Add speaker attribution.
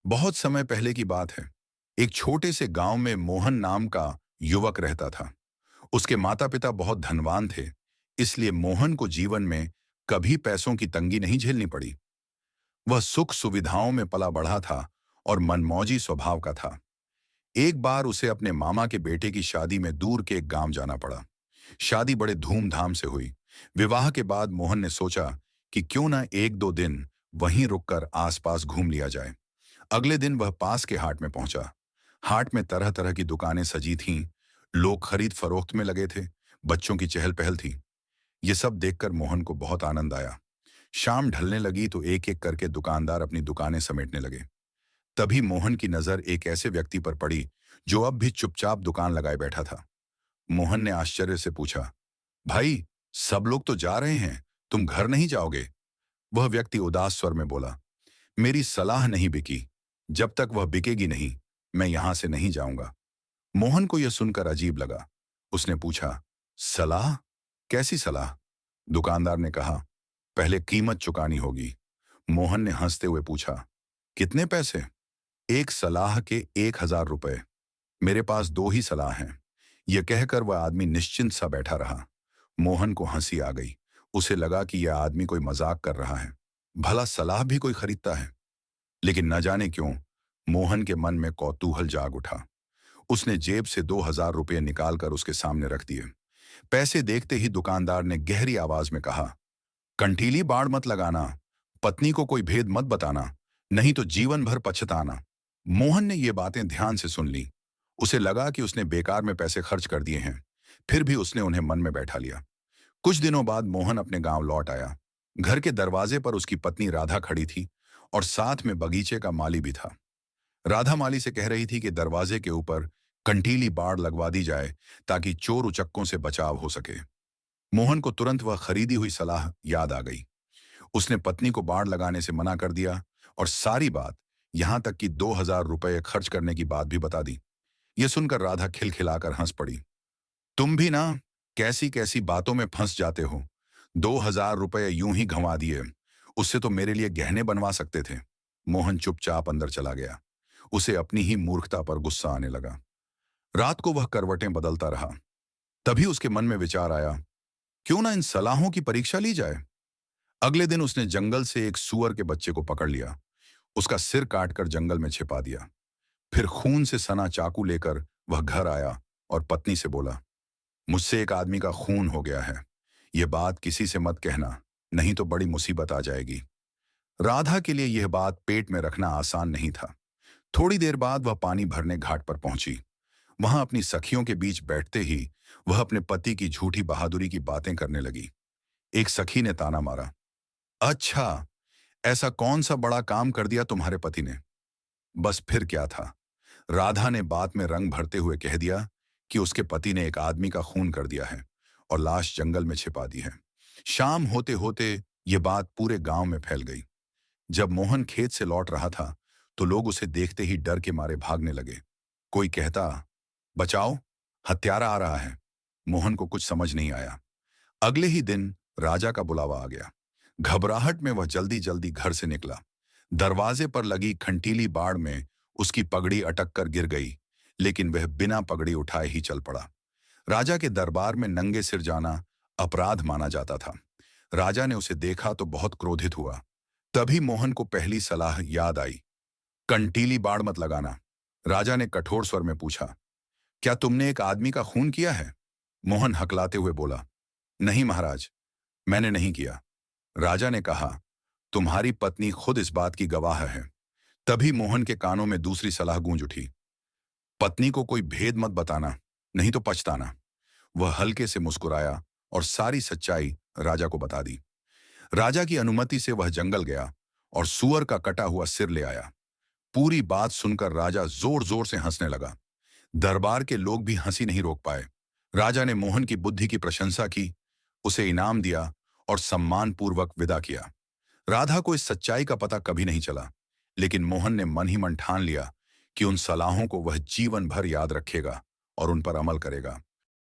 Speaker 1: बहुत समय पहले की बात है। एक छोटे से गांव में मोहन नाम का युवक रहता था। उसके माता पिता बहुत धनवान थे, इसलिए मोहन को जीवन में कभी पैसों की तंगी नहीं झेलनी पड़ी। वह सुख सुविधाओं में पला बढ़ा था और मनमौजी स्वभाव का था। एक बार उसे अपने मामा के बेटे की शादी में दूर के एक गांव जाना पड़ा। शादी बड़े धूमधाम से हुई। विवाह के बाद मोहन ने सोचा कि क्यों ना एक दो दिन वहीं रुककर आसपास घूम लिया जाए। अगले दिन वह पास के हाट में पहुंचा। हाट में तरह तरह की दुकानें सजी थीं। लोग खरीद फरोख्त में लगे थे। बच्चों की चहल पहल थी। ये सब देखकर मोहन को बहुत आनंद आया। शाम ढलने लगी तो एक एक करके दुकानदार अपनी दुकानें समेटने लगे। तभी मोहन की नजर एक ऐसे व्यक्ति पर पड़ी जो अब भी चुपचाप दुकान लगाए बैठा था। मोहन ने आश्चर्य से पूछा, भाई, सब लोग तो जा रहे हैं, तुम घर नहीं जाओगे? वह व्यक्ति उदास स्वर में बोला, मेरी सलाह नहीं बिकी। जब तक वह बिकेगी नहीं, मैं यहां से नहीं जाऊंगा। मोहन को यह सुनकर अजीब लगा। उसने पूछा, सलाह? कैसी सलाह? दुकानदार ने कहा, पहले कीमत चुकानी होगी। मोहन ने हंसते हुए पूछा, कितने पैसे? एक सलाह के 1,000 रुपए। मेरे पास दो ही सलाह हैं। यह कहकर वह आदमी निश्चिंत सा बैठा रहा। मोहन को हंसी आ गई। उसे लगा कि यह आदमी कोई मजाक कर रहा है। भला सलाह भी कोई खरीदता है? लेकिन न जाने क्यों मोहन के मन में कौतूहल जाग उठा। उसने जेब से 2,000 रुपये निकालकर उसके सामने रख दिए। पैसे देखते ही दुकानदार ने गहरी आवाज में कहा, कंठीली बाढ़ मत लगाना, पत्नी को कोई भेद मत बताना, नहीं तो जीवन भर पछताना। मोहन ने ये बातें ध्यान से सुन ली। उसे लगा कि उसने बेकार में पैसे खर्च कर दिए हैं। फिर भी उसने उन्हें मन में बैठा लिया। कुछ दिनों बाद मोहन अपने गांव लौट आया। घर के दरवाजे पर उसकी पत्नी राधा खड़ी थी और साथ में बगीचे का माली भी था। राधा माली से कह रही थी कि दरवाजे के ऊपर कंटीली बाड़ लगवा दी जाए ताकि चोर उचक्कों से बचाव हो सके। मोहन को तुरंत वह खरीदी हुई सलाह याद आ गई। उसने पत्नी को बाड़ लगाने से मना कर दिया और सारी बात, यहां तक कि 2,000 रुपये खर्च करने की बात भी बता दी। यह सुनकर राधा खिलखिलाकर हंस पड़ी। तुम भी ना कैसी कैसी बातों में फंस जाते हो। 2,000 रुपये यूं ही गंवा दिए, उससे तो मेरे लिए गहने बनवा सकते थे। मोहन चुपचाप अंदर चला गया। उसे अपनी ही मूर्खता पर गुस्सा आने लगा। रात को वह करवटें बदलता रहा। तभी उसके मन में विचार आया, क्यों ना इन सलाहों की परीक्षा ली जाए। अगले दिन उसने जंगल से एक सूअर के बच्चे को पकड़ लिया। उसका सिर काटकर जंगल में छिपा दिया। फिर खून से सना चाकू लेकर वह घर आया और पत्नी से बोला, मुझसे एक आदमी का खून हो गया है। यह बात किसी से मत कहना, नहीं तो बड़ी मुसीबत आ जाएगी। राधा के लिए यह बात पेट में रखना आसान नहीं था। थोड़ी देर बाद वह पानी भरने घाट पर पहुंची। वहां अपनी सखियों के बीच बैठते ही वह अपने पति की झूठी बहादुरी की बातें करने लगी। एक सखी ने ताना मारा, अच्छा, ऐसा कौन सा बड़ा काम कर दिया तुम्हारे पति ने? बस फिर क्या था। राधा ने बात में रंग भरते हुए कह दिया कि उसके पति ने एक आदमी का खून कर दिया है और लाश जंगल में छिपा दी है। शाम होते होते यह बात पूरे गांव में फैल गई। जब मोहन खेत से लौट रहा था तो लोग उसे देखते ही डर के मारे भागने लगे। कोई कहता, बचाओ, हत्यारा आ रहा है। मोहन को कुछ समझ नहीं आया। अगले ही दिन राजा का बुलावा आ गया। घबराहट में वह जल्दी जल्दी घर से निकला। दरवाजे पर लगी खंटीली बाड़ में उसकी पगड़ी अटक कर गिर गई, लेकिन वह बिना पगड़ी उठाए ही चल पड़ा। राजा के दरबार में नंगे सिर जाना अपराध माना जाता था। राजा ने उसे देखा तो बहुत क्रोधित हुआ। तभी मोहन को पहली सलाह याद आई, कंटीली बाड़ मत लगाना। राजा ने कठोर स्वर में पूछा, क्या तुमने एक आदमी का खून किया है? मोहन हकलाते हुए बोला, नहीं महाराज, मैंने नहीं किया। राजा ने कहा, तुम्हारी पत्नी खुद इस बात की गवाह है। तभी मोहन के कानों में दूसरी सलाह गूंज उठी, पत्नी को कोई भेद मत बताना, नहीं तो पछताना। वह हल्के से मुस्कुराया और सारी सच्चाई राजा को बता दी। राजा की अनुमति से वह जंगल गया और सूअर का कटा हुआ सिर ले आया। पूरी बात सुनकर राजा जोर जोर से हंसने लगा। दरबार के लोग भी हंसी नहीं रोक पाए। राजा ने मोहन की बुद्धि की प्रशंसा की, उसे इनाम दिया और सम्मानपूर्वक विदा किया। राधा को इस सच्चाई का पता कभी नहीं चला, लेकिन मोहन ने मन ही मन ठान लिया कि उन सलाहों को वह जीवन भर याद रखेगा और उन पर अमल करेगा।